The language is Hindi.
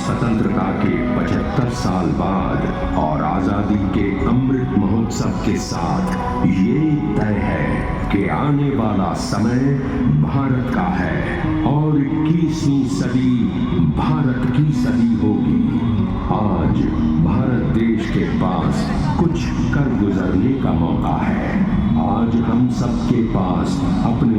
स्वतंत्रता के 75 साल बाद और आजादी के अमृत महोत्सव के साथ ये तय है कि आने वाला समय भारत का है और 21वीं सदी भारत की सदी होगी। आज भारत देश के पास कुछ कर गुजरने का मौका है। आज हम सबके पास अपने